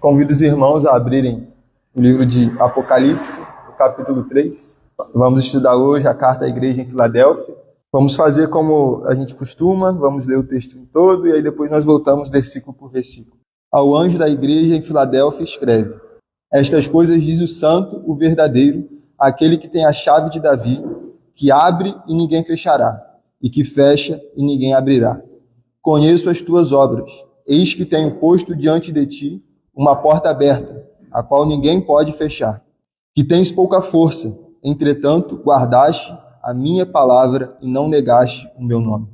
Convido os irmãos a abrirem o livro de Apocalipse, o capítulo 3. Vamos estudar hoje a carta à igreja em Filadélfia. Vamos fazer como a gente costuma, vamos ler o texto todo e aí depois nós voltamos versículo por versículo. Ao anjo da igreja em Filadélfia escreve: Estas coisas diz o santo, o verdadeiro, aquele que tem a chave de Davi, que abre e ninguém fechará, e que fecha e ninguém abrirá. Conheço as tuas obras. Eis que tenho posto diante de ti uma porta aberta, a qual ninguém pode fechar. Que tens pouca força, entretanto guardaste a minha palavra e não negaste o meu nome.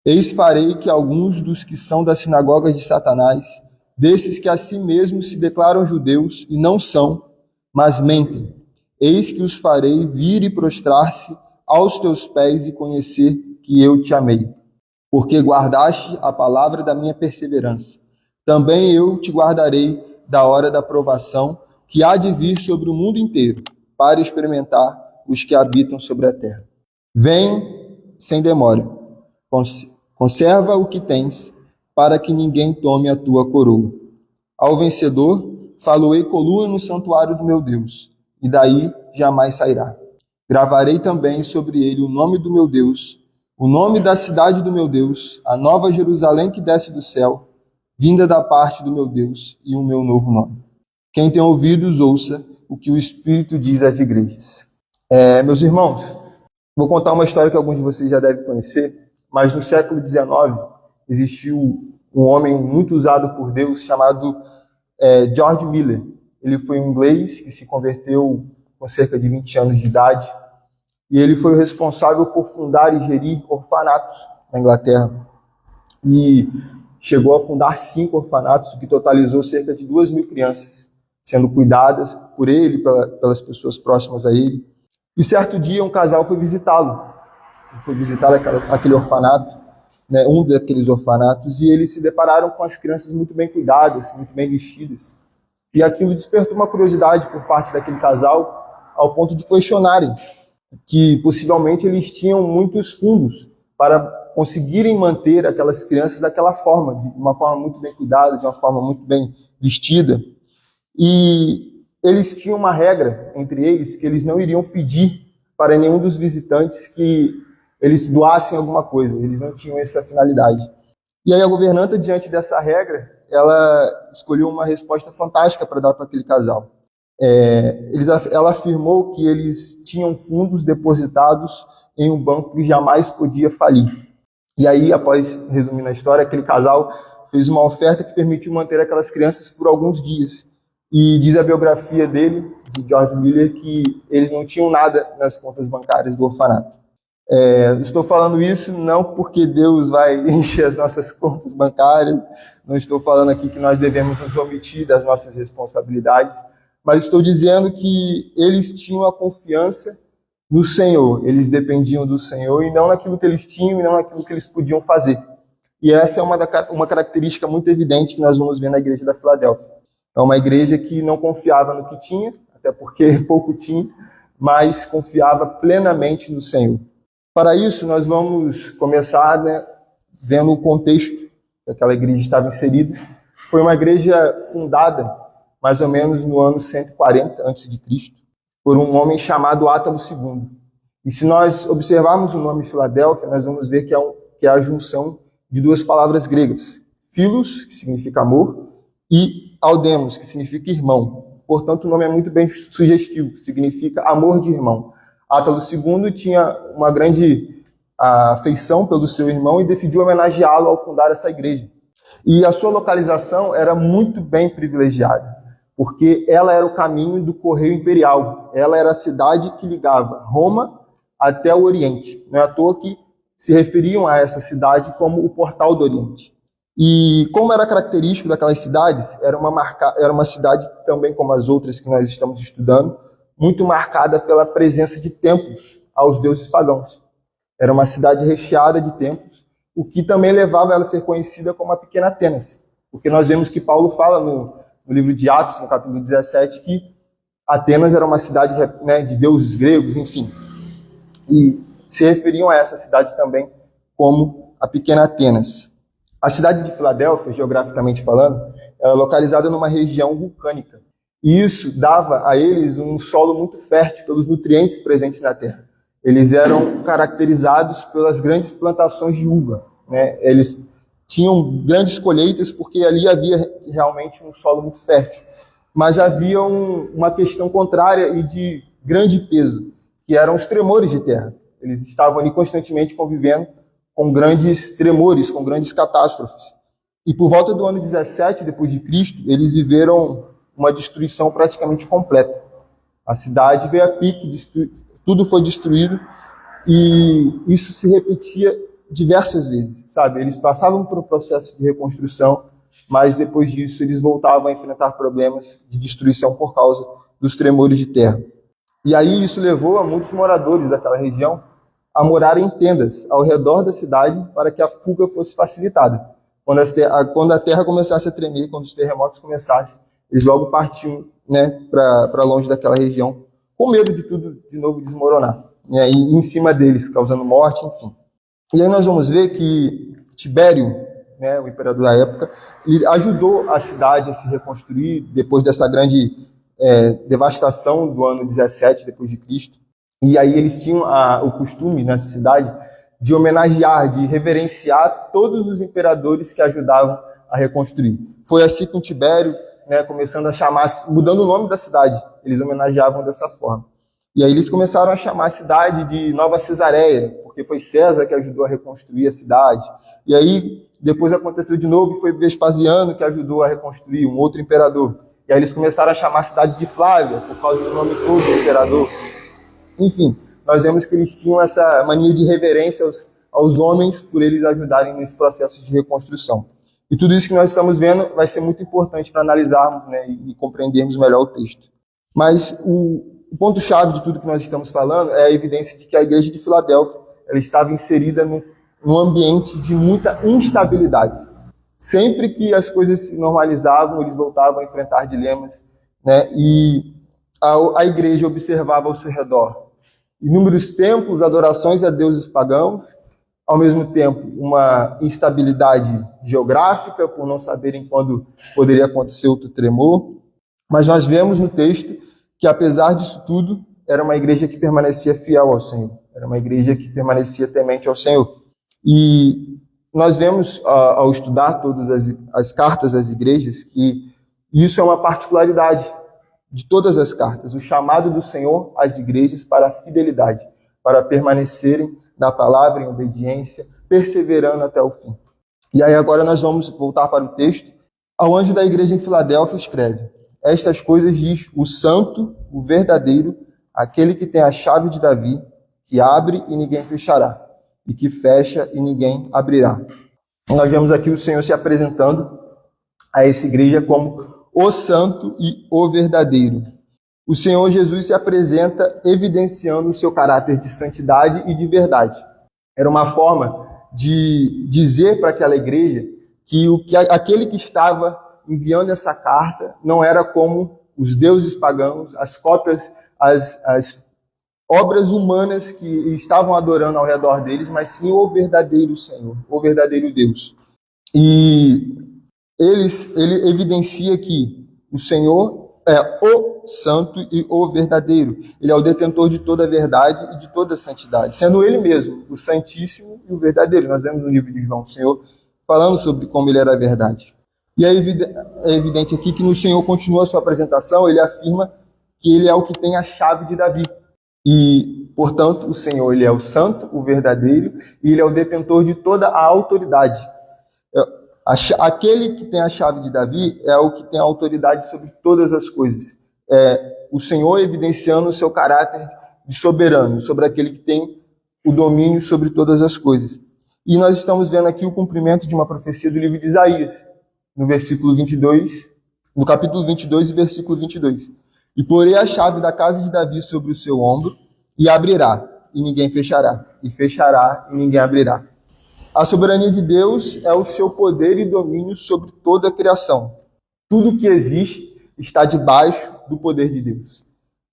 Eis farei que alguns dos que são da sinagoga de Satanás, desses que a si mesmos se declaram judeus e não são, mas mentem, eis que os farei vir e prostrar-se aos teus pés e conhecer que eu te amei. Porque guardaste a palavra da minha perseverança. Também eu te guardarei da hora da provação, que há de vir sobre o mundo inteiro, para experimentar os que habitam sobre a terra. Vem sem demora, conserva o que tens, para que ninguém tome a tua coroa. Ao vencedor, faloei coluna no santuário do meu Deus, e daí jamais sairá. Gravarei também sobre ele o nome do meu Deus, o nome da cidade do meu Deus, a nova Jerusalém que desce do céu, vinda da parte do meu Deus, e o meu novo nome. Quem tem ouvidos, ouça o que o Espírito diz às igrejas. Meus irmãos, vou contar uma história que alguns de vocês já devem conhecer, mas no século XIX existiu um homem muito usado por Deus chamado George Miller. Ele foi um inglês que se converteu com cerca de 20 anos de idade, e ele foi o responsável por fundar e gerir orfanatos na Inglaterra. E chegou a fundar 5 orfanatos, o que totalizou cerca de 2.000 crianças, sendo cuidadas por ele, pelas pessoas próximas a ele. E certo dia um casal foi visitá-lo. Foi visitar aquele orfanato, né, um daqueles orfanatos, e eles se depararam com as crianças muito bem cuidadas, muito bem vestidas. E aquilo despertou uma curiosidade por parte daquele casal, ao ponto de questionarem que possivelmente eles tinham muitos fundos para conseguirem manter aquelas crianças daquela forma, de uma forma muito bem cuidada, de uma forma muito bem vestida. E eles tinham uma regra entre eles, que eles não iriam pedir para nenhum dos visitantes que eles doassem alguma coisa, eles não tinham essa finalidade. E aí a governanta, diante dessa regra, ela escolheu uma resposta fantástica para dar para aquele casal. Ela afirmou que eles tinham fundos depositados em um banco que jamais podia falir. E aí, após resumir a história, aquele casal fez uma oferta que permitiu manter aquelas crianças por alguns dias. E diz a biografia dele, de George Miller, que eles não tinham nada nas contas bancárias do orfanato. Estou falando isso não porque Deus vai encher as nossas contas bancárias, não estou falando aqui que nós devemos nos omitir das nossas responsabilidades, mas estou dizendo que eles tinham a confiança no Senhor, eles dependiam do Senhor e não naquilo que eles tinham e não naquilo que eles podiam fazer. E essa é uma característica muito evidente que nós vamos ver na igreja da Filadélfia. É uma igreja que não confiava no que tinha, até porque pouco tinha, mas confiava plenamente no Senhor. Para isso, nós vamos começar vendo o contexto que aquela igreja estava inserida. Foi uma igreja fundada mais ou menos no ano 140 a.C., por um homem chamado Átalo II. E se nós observarmos o nome Filadélfia, nós vamos ver que é a junção de 2 palavras gregas. Philos, que significa amor, e Audemos, que significa irmão. Portanto, o nome é muito bem sugestivo, significa amor de irmão. Átalo II tinha uma grande afeição pelo seu irmão e decidiu homenageá-lo ao fundar essa igreja. E a sua localização era muito bem privilegiada, porque ela era o caminho do correio imperial. Ela era a cidade que ligava Roma até o Oriente. Não é à toa que se referiam a essa cidade como o Portal do Oriente. E como era característico daquelas cidades, era uma cidade, também como as outras que nós estamos estudando, muito marcada pela presença de templos aos deuses pagãos. Era uma cidade recheada de templos, o que também levava ela a ser conhecida como a Pequena Atenas. Porque nós vemos que Paulo fala no livro de Atos, no capítulo 17, que Atenas era uma cidade de deuses gregos, enfim. E se referiam a essa cidade também como a Pequena Atenas. A cidade de Filadélfia, geograficamente falando, localizada numa região vulcânica. E isso dava a eles um solo muito fértil pelos nutrientes presentes na terra. Eles eram caracterizados pelas grandes plantações de uva, né? Eles tinham grandes colheitas porque ali havia realmente um solo muito fértil. Mas havia uma questão contrária e de grande peso, que eram os tremores de terra. Eles estavam ali constantemente convivendo com grandes tremores, com grandes catástrofes. E por volta do ano 17 depois de Cristo, eles viveram uma destruição praticamente completa. A cidade veio a pique, tudo foi destruído, e isso se repetia diversas vezes, sabe? Eles passavam por um processo de reconstrução, mas depois disso eles voltavam a enfrentar problemas de destruição por causa dos tremores de terra. E aí isso levou a muitos moradores daquela região a morarem em tendas ao redor da cidade para que a fuga fosse facilitada. Quando a terra começasse a tremer, quando os terremotos começassem, eles logo partiam, né, para longe daquela região, com medo de tudo de novo desmoronar, né, e em cima deles, causando morte, enfim. E aí nós vamos ver que Tibério, né, o imperador da época, ele ajudou a cidade a se reconstruir depois dessa grande devastação do ano 17 depois de Cristo. E aí eles tinham o costume nessa cidade de homenagear, de reverenciar todos os imperadores que ajudavam a reconstruir. Foi assim com Tibério, né, começando a chamar, mudando o nome da cidade, eles homenageavam dessa forma. E aí eles começaram a chamar a cidade de Nova Cesareia, porque foi César que ajudou a reconstruir a cidade. E aí depois aconteceu de novo e foi Vespasiano que ajudou a reconstruir, um outro imperador. E aí eles começaram a chamar a cidade de Flávia, por causa do nome todo do imperador. Enfim, nós vemos que eles tinham essa mania de reverência aos homens por eles ajudarem nesse processo de reconstrução. E tudo isso que nós estamos vendo vai ser muito importante para analisarmos, né, e compreendermos melhor o texto. Mas o ponto-chave de tudo que nós estamos falando é a evidência de que a igreja de Filadélfia ela estava inserida num ambiente de muita instabilidade. Sempre que as coisas se normalizavam, eles voltavam a enfrentar dilemas, né, e a igreja observava ao seu redor inúmeros templos, adorações a deuses pagãos, ao mesmo tempo uma instabilidade geográfica, por não saberem quando poderia acontecer outro tremor. Mas nós vemos no texto que, apesar disso tudo, era uma igreja que permanecia fiel ao Senhor, era uma igreja que permanecia temente ao Senhor. E nós vemos, ao estudar todas as cartas das igrejas, que isso é uma particularidade de todas as cartas, o chamado do Senhor às igrejas para a fidelidade, para permanecerem na palavra em obediência, perseverando até o fim. E aí agora nós vamos voltar para o texto. Ao anjo da igreja em Filadélfia escreve: estas coisas diz o santo, o verdadeiro, aquele que tem a chave de Davi, que abre e ninguém fechará, e que fecha e ninguém abrirá. Nós vemos aqui o Senhor se apresentando a essa igreja como o santo e o verdadeiro. O Senhor Jesus se apresenta evidenciando o seu caráter de santidade e de verdade. Era uma forma de dizer para aquela igreja que aquele que estava enviando essa carta não era como os deuses pagãos, as cópias, as obras humanas que estavam adorando ao redor deles, mas sim o verdadeiro Senhor, o verdadeiro Deus. E ele evidencia que o Senhor é o santo e o verdadeiro. Ele é o detentor de toda a verdade e de toda a santidade, sendo ele mesmo o santíssimo e o verdadeiro. Nós vemos no livro de João o Senhor falando sobre como ele era a verdade. E é evidente aqui que no Senhor continua a sua apresentação, ele afirma que ele é o que tem a chave de Davi. E, portanto, o Senhor ele é o santo, o verdadeiro, e ele é o detentor de toda a autoridade. Aquele que tem a chave de Davi é o que tem a autoridade sobre todas as coisas. O Senhor evidenciando o seu caráter de soberano, sobre aquele que tem o domínio sobre todas as coisas. E nós estamos vendo aqui o cumprimento de uma profecia do livro de Isaías, no versículo 22, no capítulo 22 e versículo 22. E porei a chave da casa de Davi sobre o seu ombro, e abrirá, e ninguém fechará, e fechará, e ninguém abrirá. A soberania de Deus é o seu poder e domínio sobre toda a criação. Tudo que existe está debaixo do poder de Deus.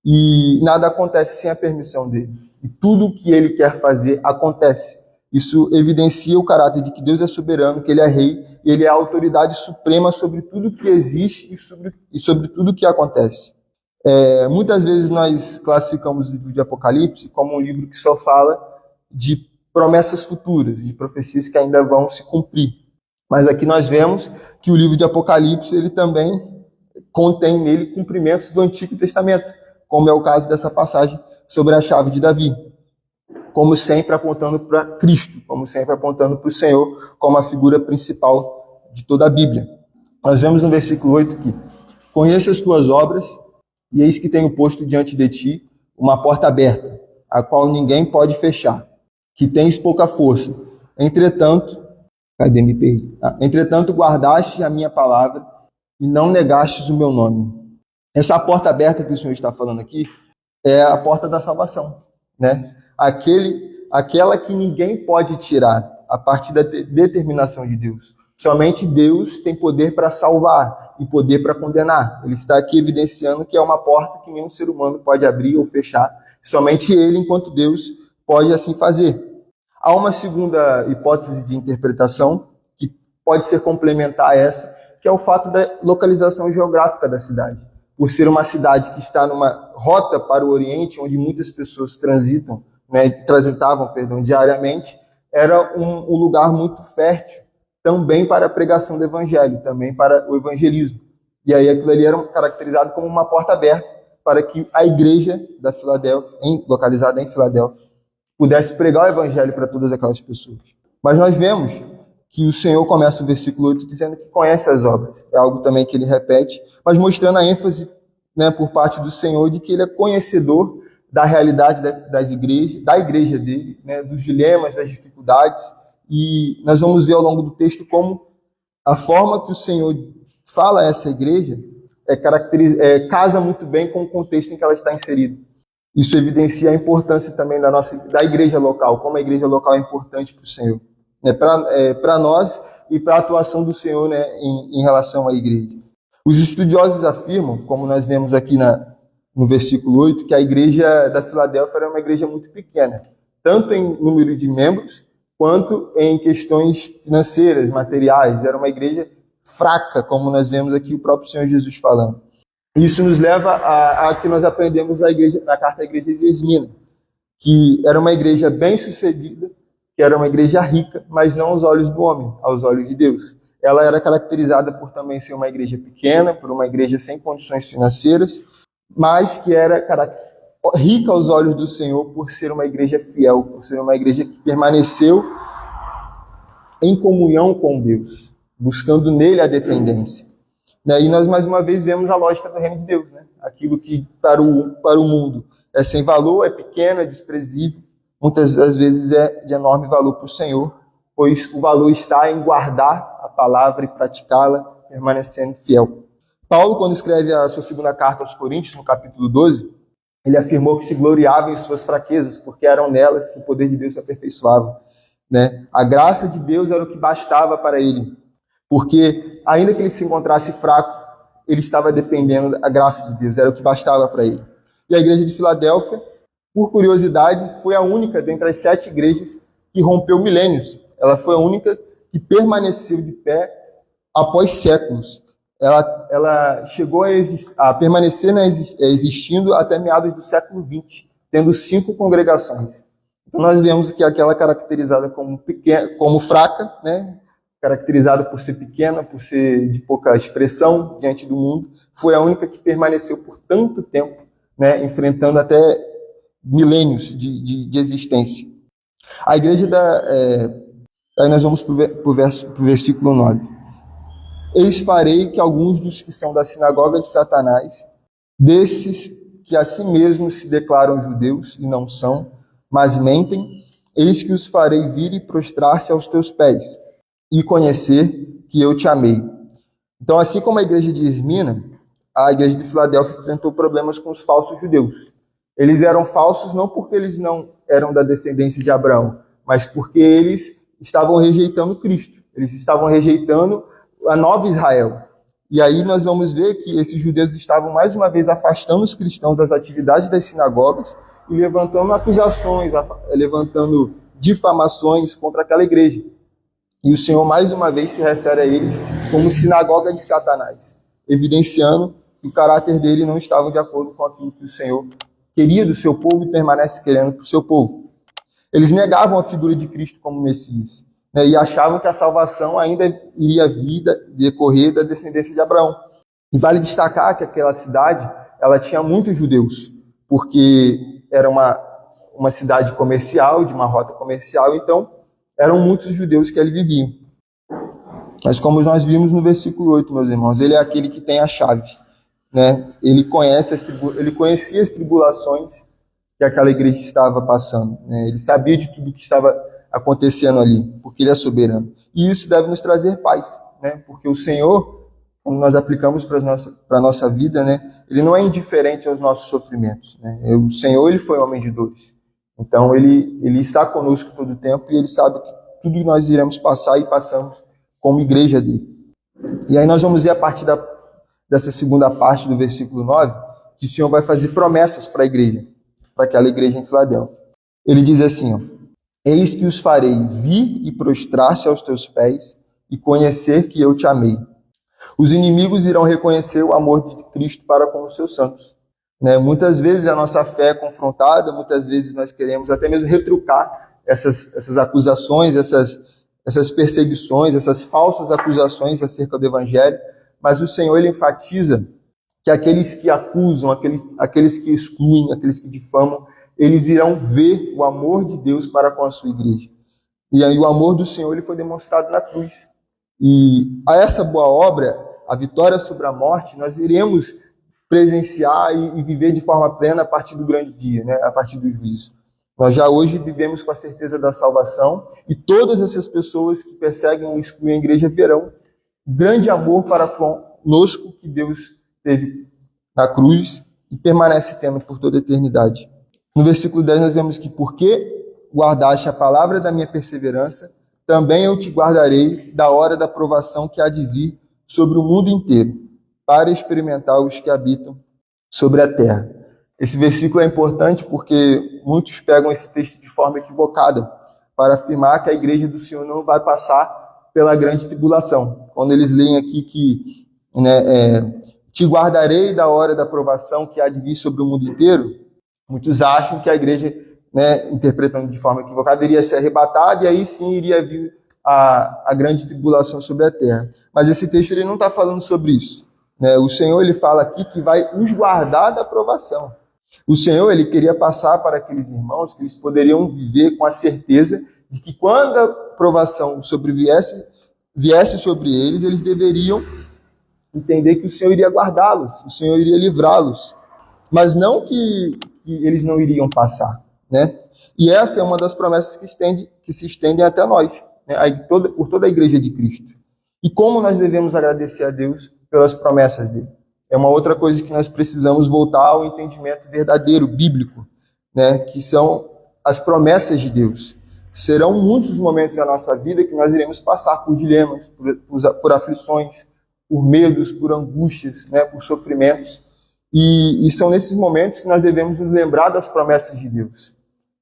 E nada acontece sem a permissão dele. E tudo o que ele quer fazer acontece Isso evidencia o caráter de que Deus é soberano, que Ele é rei, e Ele é a autoridade suprema sobre tudo que existe e sobre tudo que acontece. Muitas vezes nós classificamos o livro de Apocalipse como um livro que só fala de promessas futuras, de profecias que ainda vão se cumprir. Mas aqui nós vemos que o livro de Apocalipse ele também contém nele cumprimentos do Antigo Testamento, como é o caso dessa passagem sobre a chave de Davi. Como sempre apontando para Cristo, como sempre apontando para o Senhor, como a figura principal de toda a Bíblia. Nós vemos no versículo 8 que: conheça as tuas obras, e eis que tenho posto diante de ti uma porta aberta, a qual ninguém pode fechar, que tens pouca força. Entretanto, entretanto guardaste a minha palavra e não negastes o meu nome. Essa porta aberta que o Senhor está falando aqui é a porta da salvação, né? Aquela que ninguém pode tirar a partir da determinação de Deus. Somente Deus tem poder para salvar e poder para condenar. Ele está aqui evidenciando que é uma porta que nenhum ser humano pode abrir ou fechar. Somente Ele, enquanto Deus, pode assim fazer. Há uma segunda hipótese de interpretação que pode ser complementar a essa, que é o fato da localização geográfica da cidade. Por ser uma cidade que está numa rota para o Oriente, onde muitas pessoas transitavam diariamente, era um lugar muito fértil também para a pregação do evangelho, também para o evangelismo. E aí aquilo ali era caracterizado como uma porta aberta para que a igreja da Filadélfia, localizada em Filadélfia, pudesse pregar o evangelho para todas aquelas pessoas. Mas nós vemos que o Senhor começa o versículo 8 dizendo que conhece as obras. É algo também que ele repete, mas mostrando a ênfase, por parte do Senhor de que ele é conhecedor da realidade das igrejas, da igreja dele, dos dilemas, das dificuldades. E nós vamos ver ao longo do texto como a forma que o Senhor fala a essa igreja casa muito bem com o contexto em que ela está inserida. Isso evidencia a importância também da igreja local, como a igreja local é importante para o Senhor, para nós e para a atuação do Senhor em relação à igreja. Os estudiosos afirmam, como nós vemos aqui no versículo 8, que a igreja da Filadélfia era uma igreja muito pequena, tanto em número de membros, quanto em questões financeiras, materiais. Era uma igreja fraca, como nós vemos aqui o próprio Senhor Jesus falando. Isso nos leva a que nós aprendemos na carta à igreja de Esmina, que era uma igreja bem-sucedida, que era uma igreja rica, mas não aos olhos do homem, aos olhos de Deus. Ela era caracterizada por também ser uma igreja pequena, por uma igreja sem condições financeiras, mas que era rica aos olhos do Senhor por ser uma igreja fiel, por ser uma igreja que permaneceu em comunhão com Deus, buscando nele a dependência. E nós, mais uma vez, vemos a lógica do reino de Deus. Aquilo que para o mundo é sem valor, é pequeno, é desprezível, muitas das vezes é de enorme valor para o Senhor, pois o valor está em guardar a palavra e praticá-la, permanecendo fiel. Paulo, quando escreve a sua segunda carta aos Coríntios, no capítulo 12, ele afirmou que se gloriava em suas fraquezas, porque eram nelas que o poder de Deus se aperfeiçoava. A graça de Deus era o que bastava para ele, porque ainda que ele se encontrasse fraco, ele estava dependendo da graça de Deus, era o que bastava para ele. E a igreja de Filadélfia, por curiosidade, foi a única dentre as 7 igrejas que rompeu milênios. Ela foi a única que permaneceu de pé após séculos. Ela chegou a permanecer existindo até meados do século XX, tendo 5 congregações. Então nós vemos que aquela caracterizada como fraca, caracterizada por ser pequena, por ser de pouca expressão diante do mundo, foi a única que permaneceu por tanto tempo, enfrentando até milênios de existência. A igreja aí nós vamos para o versículo 9. Eis farei que alguns dos que são da sinagoga de Satanás, desses que a si mesmos se declaram judeus e não são, mas mentem, eis que os farei vir e prostrar-se aos teus pés, e conhecer que eu te amei. Então, assim como a igreja de Esmina, a igreja de Filadélfia enfrentou problemas com os falsos judeus. Eles eram falsos não porque eles não eram da descendência de Abraão, mas porque eles estavam rejeitando Cristo. Eles estavam rejeitando a nova Israel. E aí nós vamos ver que esses judeus estavam mais uma vez afastando os cristãos das atividades das sinagogas e levantando acusações, levantando difamações contra aquela igreja. E o Senhor, mais uma vez, se refere a eles como sinagoga de Satanás, evidenciando que o caráter dele não estava de acordo com aquilo que o Senhor queria do seu povo e permanece querendo para o seu povo. Eles negavam a figura de Cristo como Messias, né, e achavam que a salvação ainda iria vir, decorrer da descendência de Abraão. E vale destacar que aquela cidade, ela tinha muitos judeus, porque era uma cidade comercial, de uma rota comercial, então eram muitos judeus que ali viviam. Mas como nós vimos no versículo 8, meus irmãos, ele é aquele que tem a chave, né? Ele conhecia as tribulações que aquela igreja estava passando, né? Ele sabia de tudo que estava acontecendo ali, porque ele é soberano. E isso deve nos trazer paz, né? Porque o Senhor, como nós aplicamos para a nossa vida, né? Ele não é indiferente aos nossos sofrimentos, né? O Senhor, ele foi homem de dores. Então, ele está conosco todo o tempo e ele sabe que tudo que nós iremos passar e passamos como igreja dele. E aí nós vamos ver a partir dessa segunda parte do versículo 9, que o Senhor vai fazer promessas para a igreja, para aquela igreja em Filadélfia. Ele diz assim, ó: eis que os farei vir e prostrar-se aos teus pés e conhecer que eu te amei. Os inimigos irão reconhecer o amor de Cristo para com os seus santos. Né? Muitas vezes a nossa fé é confrontada, muitas vezes nós queremos até mesmo retrucar essas acusações, essas perseguições, essas falsas acusações acerca do Evangelho, mas o Senhor, ele enfatiza que aqueles que acusam, aqueles que excluem, aqueles que difamam, eles irão ver o amor de Deus para com a sua igreja. E aí o amor do Senhor, ele foi demonstrado na cruz. E a essa boa obra, a vitória sobre a morte, nós iremos presenciar e viver de forma plena a partir do grande dia, né? A partir do juízo. Nós já hoje vivemos com a certeza da salvação e todas essas pessoas que perseguem e excluem a igreja verão grande amor para conosco que Deus teve na cruz e permanece tendo por toda a eternidade. No versículo 10 nós vemos que porque guardaste a palavra da minha perseverança, também eu te guardarei da hora da provação que há de vir sobre o mundo inteiro, para experimentar os que habitam sobre a terra. Esse versículo é importante porque muitos pegam esse texto de forma equivocada para afirmar que a igreja do Senhor não vai passar pela grande tribulação. Quando eles leem aqui que te guardarei da hora da provação que há de vir sobre o mundo inteiro, muitos acham que a igreja, interpretando de forma equivocada, iria ser arrebatada e aí sim iria vir a grande tribulação sobre a terra. Mas esse texto ele não está falando sobre isso. O Senhor, ele fala aqui que vai os guardar da provação. O Senhor, ele queria passar para aqueles irmãos que eles poderiam viver com a certeza de que quando a provação viesse sobre eles, eles deveriam entender que o Senhor iria guardá-los, o Senhor iria livrá-los, mas não que eles não iriam passar, né? E essa é uma das promessas que se estendem até nós, né? Por toda a igreja de Cristo. E como nós devemos agradecer a Deus pelas promessas dele? É uma outra coisa que nós precisamos voltar ao entendimento verdadeiro, bíblico, né? Que são as promessas de Deus. Serão muitos momentos da nossa vida que nós iremos passar por dilemas, por aflições, por medos, por angústias, né? Por sofrimentos. E são nesses momentos que nós devemos nos lembrar das promessas de Deus.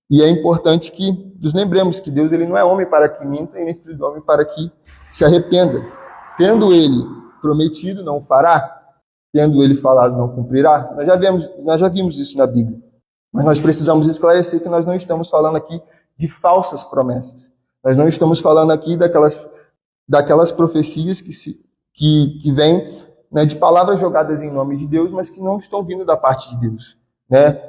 E é importante que nos lembremos que Deus ele não é homem para que minta e nem filho do homem para que se arrependa. Tendo ele prometido, não fará. Tendo ele falado, não cumprirá. Nós já vimos isso na Bíblia. Mas nós precisamos esclarecer que nós não estamos falando aqui de falsas promessas. Nós não estamos falando aqui daquelas profecias que vêm, né, de palavras jogadas em nome de Deus, mas que não estão vindo da parte de Deus, né?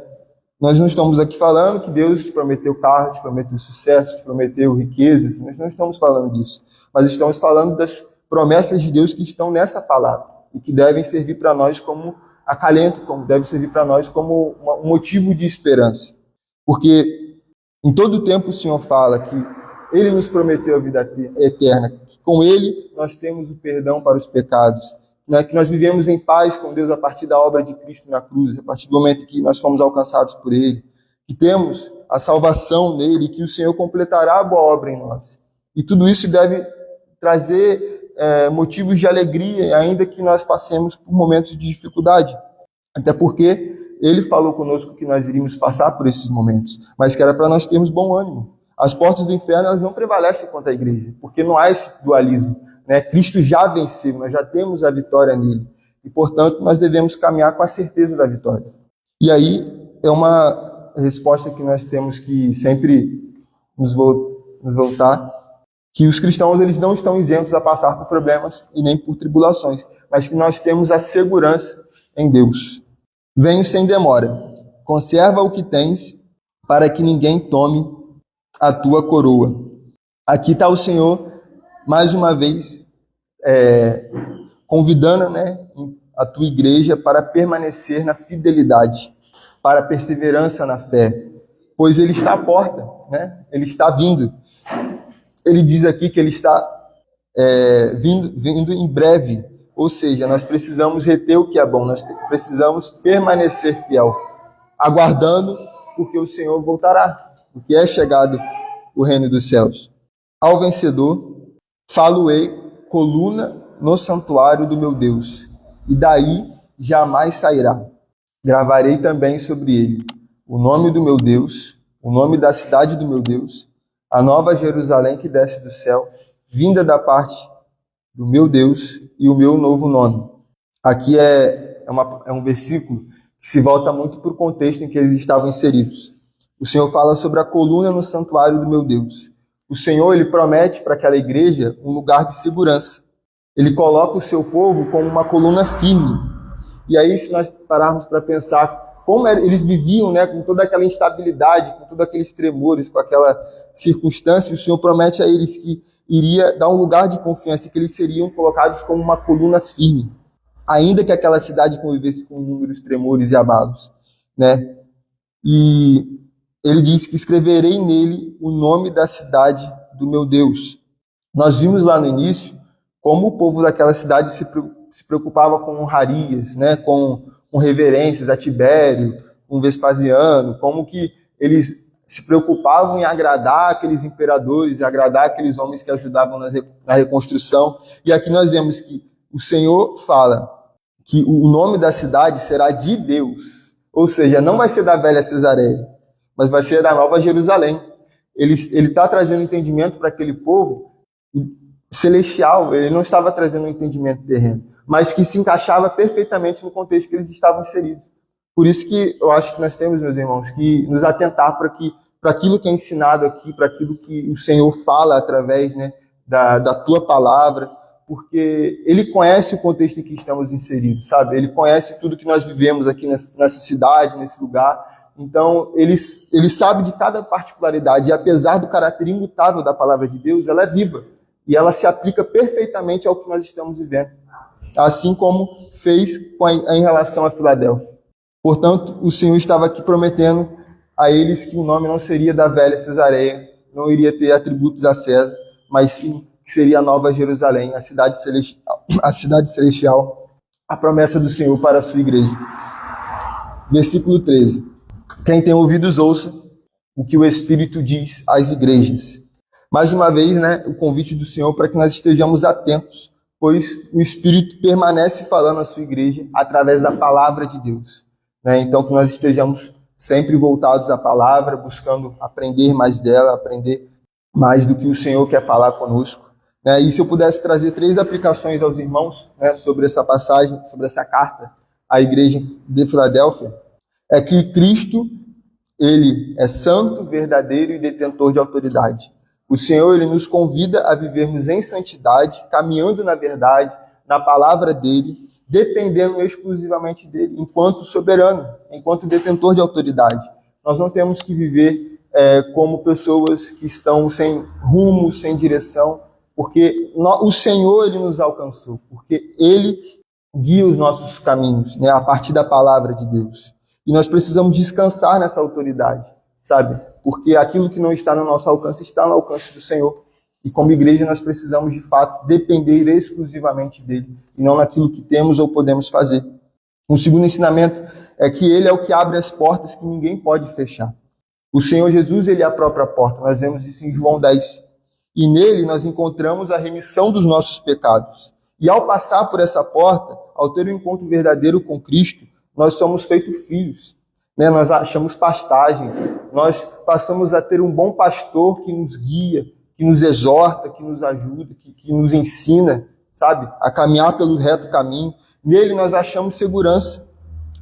Nós não estamos aqui falando que Deus te prometeu carro, te prometeu sucesso, te prometeu riquezas. Nós não estamos falando disso. Mas estamos falando das promessas de Deus que estão nessa palavra e que devem servir para nós como acalento, deve servir para nós como um motivo de esperança. Porque em todo o tempo o Senhor fala que Ele nos prometeu a vida eterna, que com Ele nós temos o perdão para os pecados, né, que nós vivemos em paz com Deus a partir da obra de Cristo na cruz, a partir do momento que nós fomos alcançados por Ele, que temos a salvação nele e que o Senhor completará a boa obra em nós. E tudo isso deve trazer motivos de alegria, ainda que nós passemos por momentos de dificuldade. Até porque Ele falou conosco que nós iríamos passar por esses momentos, mas que era para nós termos bom ânimo. As portas do inferno, elas não prevalecem contra a igreja, porque não há esse dualismo, né? Cristo já venceu, nós já temos a vitória nele. E, portanto, nós devemos caminhar com a certeza da vitória. E aí é uma resposta que nós temos que sempre nos voltar, que os cristãos, eles não estão isentos a passar por problemas e nem por tribulações, mas que nós temos a segurança em Deus. Venho sem demora, conserva o que tens, para que ninguém tome a tua coroa. Aqui está o Senhor, mais uma vez, convidando, né, a tua igreja para permanecer na fidelidade, para a perseverança na fé, pois Ele está à porta, né? Ele está vindo. Ele diz aqui que Ele está vindo em breve, ou seja, nós precisamos reter o que é bom, nós precisamos permanecer fiel, aguardando, porque o Senhor voltará, porque é chegado o reino dos céus. Ao vencedor, falo-ei coluna no santuário do meu Deus, e daí jamais sairá. Gravarei também sobre ele o nome do meu Deus, o nome da cidade do meu Deus, a nova Jerusalém que desce do céu, vinda da parte do meu Deus, e o meu novo nome. Aqui é um versículo que se volta muito para o contexto em que eles estavam inseridos. O Senhor fala sobre a coluna no santuário do meu Deus. O Senhor, Ele promete para aquela igreja um lugar de segurança. Ele coloca o seu povo como uma coluna firme. E aí, se nós pararmos para pensar como eles viviam, né, com toda aquela instabilidade, com todos aqueles tremores, com aquela circunstância, o Senhor promete a eles que iria dar um lugar de confiança, que eles seriam colocados como uma coluna firme, ainda que aquela cidade convivesse com inúmeros tremores e abalos, né? E ele diz que escreverei nele o nome da cidade do meu Deus. Nós vimos lá no início como o povo daquela cidade se preocupava com honrarias, né? com reverências a Tibério, com Vespasiano, como que eles se preocupavam em agradar aqueles imperadores, agradar aqueles homens que ajudavam na reconstrução. E aqui nós vemos que o Senhor fala que o nome da cidade será de Deus, ou seja, não vai ser da velha Cesareia, mas vai ser da nova Jerusalém. Ele está trazendo entendimento para aquele povo celestial, ele não estava trazendo um entendimento terreno, mas que se encaixava perfeitamente no contexto que eles estavam inseridos. Por isso que eu acho que nós temos, meus irmãos, que nos atentar para aquilo que é ensinado aqui, para aquilo que o Senhor fala através, né, da tua palavra, porque Ele conhece o contexto em que estamos inseridos, sabe? Ele conhece tudo que nós vivemos aqui nessa cidade, nesse lugar. Então, ele sabe de cada particularidade, e apesar do caráter imutável da palavra de Deus, ela é viva, e ela se aplica perfeitamente ao que nós estamos vivendo, assim como fez em relação a Filadélfia. Portanto, o Senhor estava aqui prometendo a eles que o nome não seria da velha Cesareia, não iria ter atributos a César, mas sim que seria a nova Jerusalém, a cidade celestial, a promessa do Senhor para a sua igreja. Versículo 13. Quem tem ouvidos, ouça o que o Espírito diz às igrejas. Mais uma vez, né, o convite do Senhor para que nós estejamos atentos, pois o Espírito permanece falando à sua igreja através da palavra de Deus. Né? Então, que nós estejamos sempre voltados à palavra, buscando aprender mais dela, aprender mais do que o Senhor quer falar conosco. Né? E se eu pudesse trazer 3 aplicações aos irmãos, né, sobre essa passagem, sobre essa carta à igreja de Filadélfia, é que Cristo, Ele é santo, verdadeiro e detentor de autoridade. O Senhor, Ele nos convida a vivermos em santidade, caminhando na verdade, na palavra dEle, dependendo exclusivamente dEle, enquanto soberano, enquanto detentor de autoridade. Nós não temos que viver como pessoas que estão sem rumo, sem direção, porque o Senhor, Ele nos alcançou, porque Ele guia os nossos caminhos, né, a partir da palavra de Deus. E nós precisamos descansar nessa autoridade, sabe? Porque aquilo que não está no nosso alcance está no alcance do Senhor. E como igreja nós precisamos, de fato, depender exclusivamente dEle, e não naquilo que temos ou podemos fazer. Um segundo ensinamento é que Ele é o que abre as portas que ninguém pode fechar. O Senhor Jesus, Ele é a própria porta. Nós vemos isso em João 10. E nele nós encontramos a remissão dos nossos pecados. E ao passar por essa porta, ao ter um encontro verdadeiro com Cristo, nós somos feitos filhos. né? Nós achamos pastagem, nós passamos a ter um bom pastor que nos guia, que nos exorta, que nos ajuda, que nos ensina, sabe, a caminhar pelo reto caminho. Nele nós achamos segurança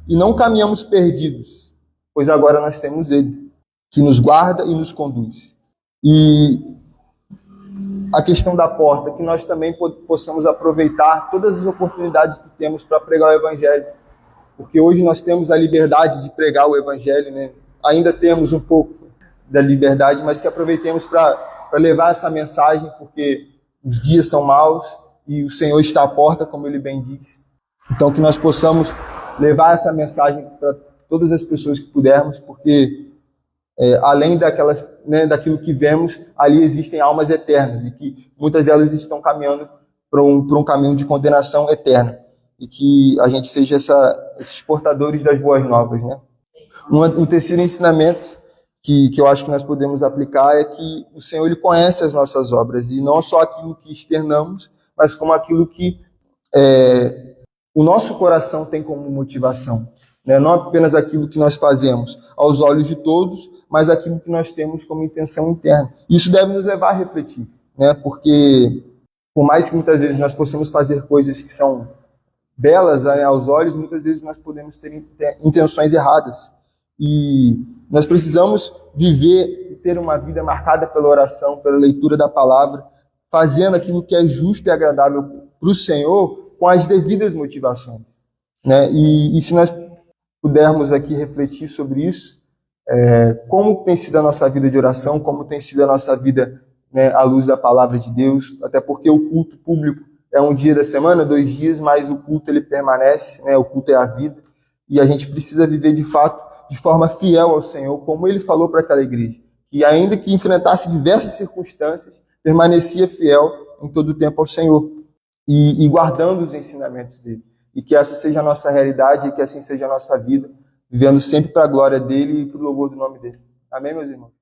e não caminhamos perdidos, pois agora nós temos Ele, que nos guarda e nos conduz. E a questão da porta, que nós também possamos aproveitar todas as oportunidades que temos para pregar o Evangelho, porque hoje nós temos a liberdade de pregar o Evangelho, né? Ainda temos um pouco da liberdade, mas que aproveitemos para levar essa mensagem, porque os dias são maus e o Senhor está à porta, como Ele bem diz. Então que nós possamos levar essa mensagem para todas as pessoas que pudermos, porque além daquelas, né, daquilo que vemos, ali existem almas eternas e que muitas delas estão caminhando para um caminho de condenação eterna. E que a gente seja esses portadores das boas novas, né? Um terceiro ensinamento que eu acho que nós podemos aplicar é que o Senhor, Ele conhece as nossas obras, e não só aquilo que externamos, mas como aquilo que o nosso coração tem como motivação, né? Não apenas aquilo que nós fazemos aos olhos de todos, mas aquilo que nós temos como intenção interna. Isso deve nos levar a refletir, né? Porque por mais que muitas vezes nós possamos fazer coisas que são belas, né, aos olhos, muitas vezes nós podemos ter intenções erradas. E nós precisamos viver e ter uma vida marcada pela oração, pela leitura da palavra, fazendo aquilo que é justo e agradável para o Senhor com as devidas motivações, né? E se nós pudermos aqui refletir sobre isso, como tem sido a nossa vida de oração, como tem sido a nossa vida, né, à luz da palavra de Deus, até porque o culto público é um dia da semana, 2 dias, mas o culto ele permanece, né? O culto é a vida, e a gente precisa viver de fato de forma fiel ao Senhor, como Ele falou para aquela igreja, que ainda que enfrentasse diversas circunstâncias, permanecia fiel em todo o tempo ao Senhor, e guardando os ensinamentos dele. E que essa seja a nossa realidade, e que assim seja a nossa vida, vivendo sempre para a glória dele e para o louvor do nome dele. Amém, meus irmãos?